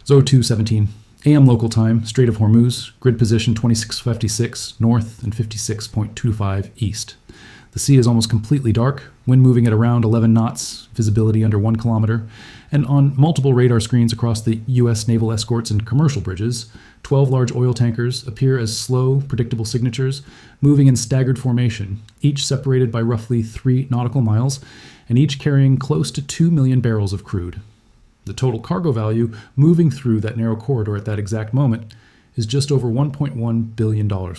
0217 AM local time, Strait of Hormuz, grid position 2656 north and 56.25 east. The sea is almost completely dark, wind moving at around 11 knots, visibility under 1 kilometer, and on multiple radar screens across the U.S. naval escorts and commercial bridges, 12 large oil tankers appear as slow, predictable signatures, moving in staggered formation, each separated by roughly 3 nautical miles, and each carrying close to 2 million barrels of crude. The total cargo value moving through that narrow corridor at that exact moment is just over $1.1 billion.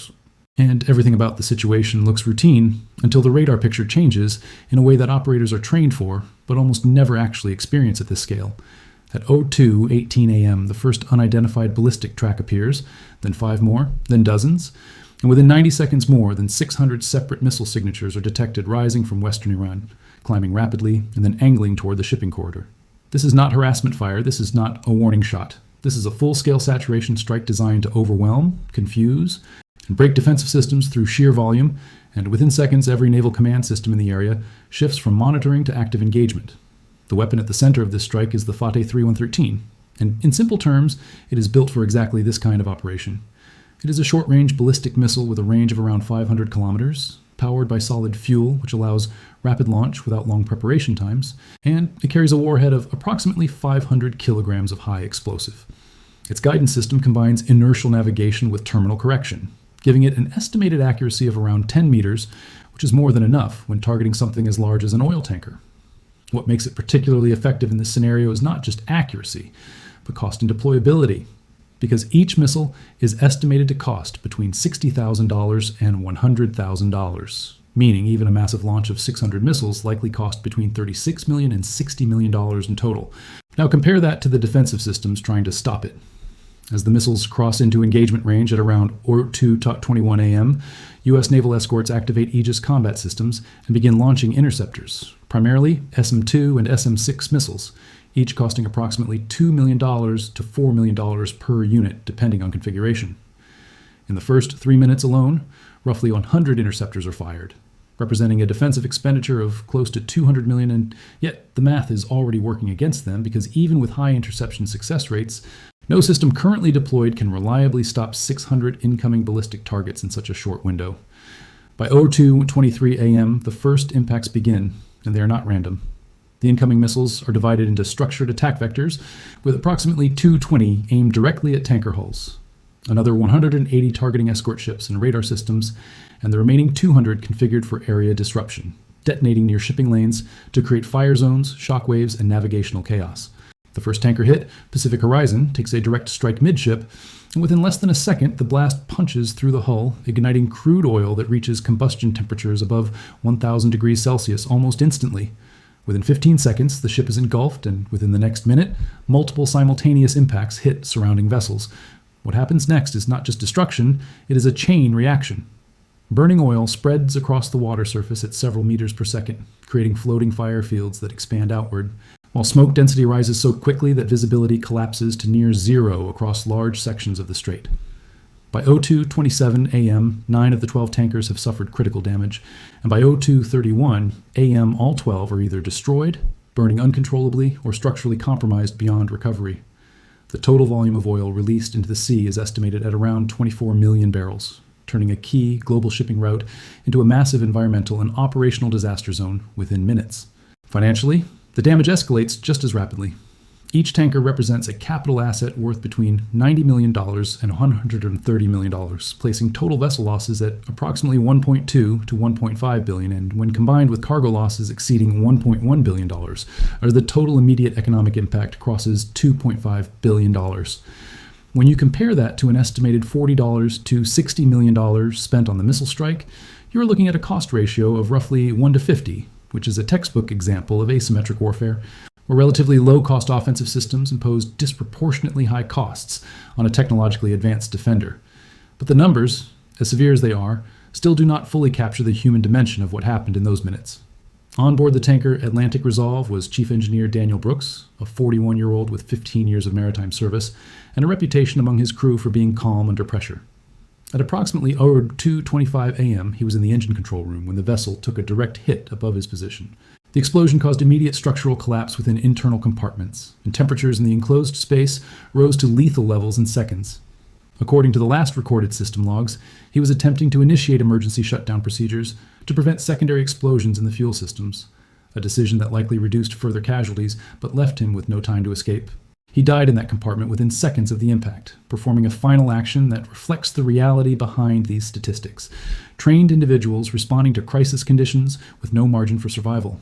And everything about the situation looks routine until the radar picture changes in a way that operators are trained for, but almost never actually experience at this scale. At 02:18 a.m., the first unidentified ballistic track appears, then 5 more, then dozens, and within 90 seconds more than 600 separate missile signatures are detected rising from western Iran, climbing rapidly and then angling toward the shipping corridor. This is not harassment fire, this is not a warning shot. This is a full-scale saturation strike designed to overwhelm, confuse, and break defensive systems through sheer volume, and within seconds every naval command system in the area shifts from monitoring to active engagement. The weapon at the center of this strike is the Fateh-313, and in simple terms, it is built for exactly this kind of operation. It is a short-range ballistic missile with a range of around 500 kilometers, powered by solid fuel, which allows rapid launch without long preparation times, and it carries a warhead of approximately 500 kilograms of high explosive. Its guidance system combines inertial navigation with terminal correction, giving it an estimated accuracy of around 10 meters, which is more than enough when targeting something as large as an oil tanker. What makes it particularly effective in this scenario is not just accuracy, but cost and deployability, because each missile is estimated to cost between $60,000 and $100,000, meaning even a massive launch of 600 missiles likely cost between $36 million and $60 million in total. Now compare that to the defensive systems trying to stop it. As the missiles cross into engagement range at around 02:21 a.m., U.S. naval escorts activate Aegis combat systems and begin launching interceptors, primarily SM-2 and SM-6 missiles, each costing approximately $2 million to $4 million per unit, depending on configuration. In the first 3 minutes alone, roughly 100 interceptors are fired, representing a defensive expenditure of close to $200 million, and yet the math is already working against them because even with high interception success rates, no system currently deployed can reliably stop 600 incoming ballistic targets in such a short window. By 02:23 a.m., the first impacts begin, and they are not random. The incoming missiles are divided into structured attack vectors, with approximately 220 aimed directly at tanker hulls, another 180 targeting escort ships and radar systems, and the remaining 200 configured for area disruption, detonating near shipping lanes to create fire zones, shockwaves, and navigational chaos. The first tanker hit, Pacific Horizon, takes a direct strike midship, and within less than a second, the blast punches through the hull, igniting crude oil that reaches combustion temperatures above 1,000 degrees Celsius almost instantly. Within 15 seconds, the ship is engulfed, and within the next minute, multiple simultaneous impacts hit surrounding vessels. What happens next is not just destruction, it is a chain reaction. Burning oil spreads across the water surface at several meters per second, creating floating fire fields that expand outward, while smoke density rises so quickly that visibility collapses to near zero across large sections of the strait. By 02:27 a.m., 9 of the 12 tankers have suffered critical damage, and by 02:31 a.m., all 12 are either destroyed, burning uncontrollably, or structurally compromised beyond recovery. The total volume of oil released into the sea is estimated at around 24 million barrels, turning a key global shipping route into a massive environmental and operational disaster zone within minutes. Financially, the damage escalates just as rapidly. Each tanker represents a capital asset worth between $90 million and $130 million, placing total vessel losses at approximately $1.2 to $1.5 billion, and when combined with cargo losses exceeding $1.1 billion, the total immediate economic impact crosses $2.5 billion. When you compare that to an estimated $40 to $60 million spent on the missile strike, you're looking at a cost ratio of roughly 1 to 50, which is a textbook example of asymmetric warfare, where relatively low-cost offensive systems impose disproportionately high costs on a technologically advanced defender. But the numbers, as severe as they are, still do not fully capture the human dimension of what happened in those minutes. On board the tanker Atlantic Resolve was Chief Engineer Daniel Brooks, a 41-year-old with 15 years of maritime service, and a reputation among his crew for being calm under pressure. At approximately 02:25 a.m., he was in the engine control room when the vessel took a direct hit above his position. The explosion caused immediate structural collapse within internal compartments, and temperatures in the enclosed space rose to lethal levels in seconds. According to the last recorded system logs, he was attempting to initiate emergency shutdown procedures to prevent secondary explosions in the fuel systems, a decision that likely reduced further casualties but left him with no time to escape. He died in that compartment within seconds of the impact, performing a final action that reflects the reality behind these statistics: trained individuals responding to crisis conditions with no margin for survival.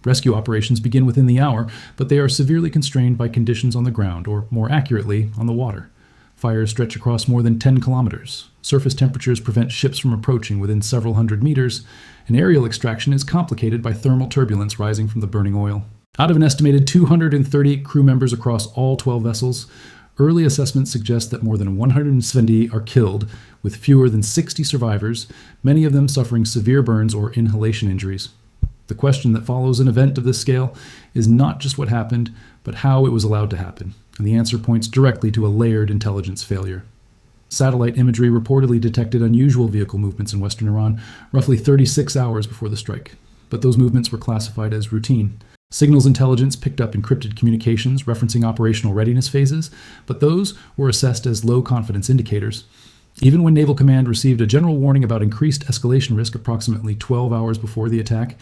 Rescue operations begin within the hour, but they are severely constrained by conditions on the ground, or more accurately, on the water. Fires stretch across more than 10 kilometers. Surface temperatures prevent ships from approaching within several hundred meters, and aerial extraction is complicated by thermal turbulence rising from the burning oil. Out of an estimated 230 crew members across all 12 vessels, early assessments suggest that more than 170 are killed, with fewer than 60 survivors, many of them suffering severe burns or inhalation injuries. The question that follows an event of this scale is not just what happened, but how it was allowed to happen, and the answer points directly to a layered intelligence failure. Satellite imagery reportedly detected unusual vehicle movements in western Iran roughly 36 hours before the strike, but those movements were classified as routine. Signals intelligence picked up encrypted communications referencing operational readiness phases, but those were assessed as low-confidence indicators. Even when Naval Command received a general warning about increased escalation risk approximately 12 hours before the attack,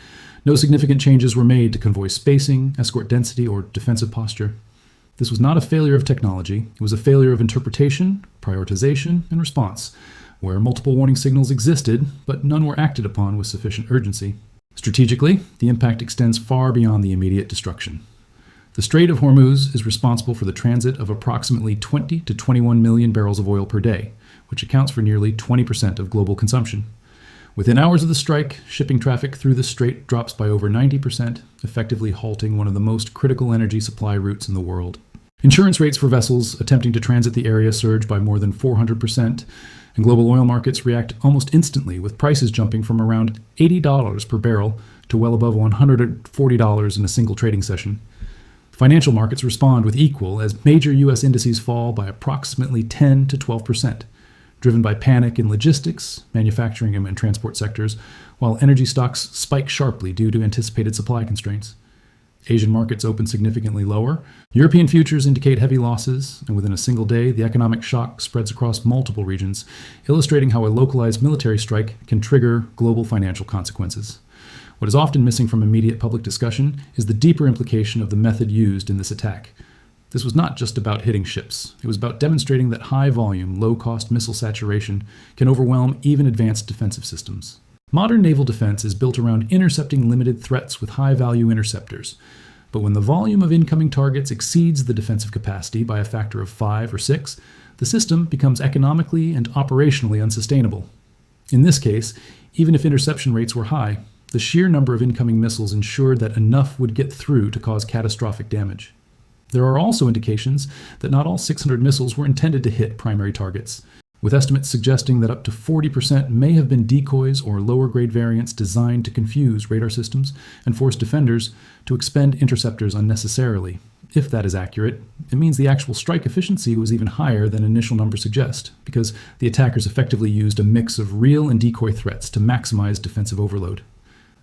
no significant changes were made to convoy spacing, escort density, or defensive posture. This was not a failure of technology, it was a failure of interpretation, prioritization, and response, where multiple warning signals existed, but none were acted upon with sufficient urgency. Strategically, the impact extends far beyond the immediate destruction. The Strait of Hormuz is responsible for the transit of approximately 20 to 21 million barrels of oil per day, which accounts for nearly 20% of global consumption. Within hours of the strike, shipping traffic through the strait drops by over 90%, effectively halting one of the most critical energy supply routes in the world. Insurance rates for vessels attempting to transit the area surge by more than 400%, and global oil markets react almost instantly, with prices jumping from around $80 per barrel to well above $140 in a single trading session. Financial markets respond with equal as major U.S. indices fall by approximately 10 to 12%, driven by panic in logistics, manufacturing, and transport sectors, while energy stocks spike sharply due to anticipated supply constraints. Asian markets open significantly lower. European futures indicate heavy losses, and within a single day, the economic shock spreads across multiple regions, illustrating how a localized military strike can trigger global financial consequences. What is often missing from immediate public discussion is the deeper implication of the method used in this attack. This was not just about hitting ships. It was about demonstrating that high-volume, low-cost missile saturation can overwhelm even advanced defensive systems. Modern naval defense is built around intercepting limited threats with high-value interceptors. But when the volume of incoming targets exceeds the defensive capacity by a factor of 5 or 6, the system becomes economically and operationally unsustainable. In this case, even if interception rates were high, the sheer number of incoming missiles ensured that enough would get through to cause catastrophic damage. There are also indications that not all 600 missiles were intended to hit primary targets, with estimates suggesting that up to 40% may have been decoys or lower-grade variants designed to confuse radar systems and force defenders to expend interceptors unnecessarily. If that is accurate, it means the actual strike efficiency was even higher than initial numbers suggest, because the attackers effectively used a mix of real and decoy threats to maximize defensive overload.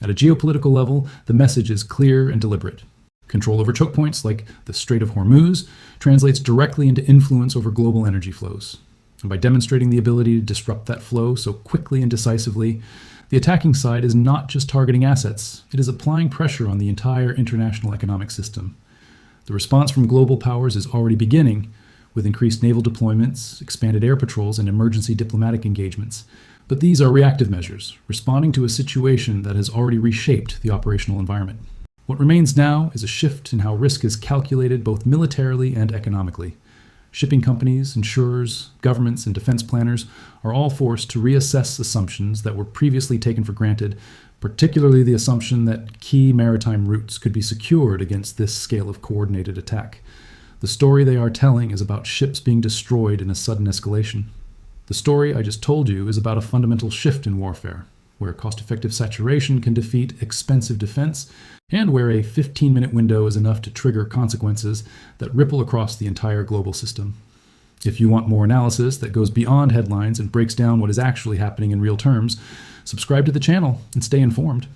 At a geopolitical level, the message is clear and deliberate. Control over chokepoints like the Strait of Hormuz translates directly into influence over global energy flows. And by demonstrating the ability to disrupt that flow so quickly and decisively, the attacking side is not just targeting assets, it is applying pressure on the entire international economic system. The response from global powers is already beginning, with increased naval deployments, expanded air patrols, and emergency diplomatic engagements. But these are reactive measures, responding to a situation that has already reshaped the operational environment. What remains now is a shift in how risk is calculated both militarily and economically. Shipping companies, insurers, governments, and defense planners are all forced to reassess assumptions that were previously taken for granted, particularly the assumption that key maritime routes could be secured against this scale of coordinated attack. The story they are telling is about ships being destroyed in a sudden escalation. The story I just told you is about a fundamental shift in warfare, where cost-effective saturation can defeat expensive defense, and where a 15-minute window is enough to trigger consequences that ripple across the entire global system. If you want more analysis that goes beyond headlines and breaks down what is actually happening in real terms, subscribe to the channel and stay informed.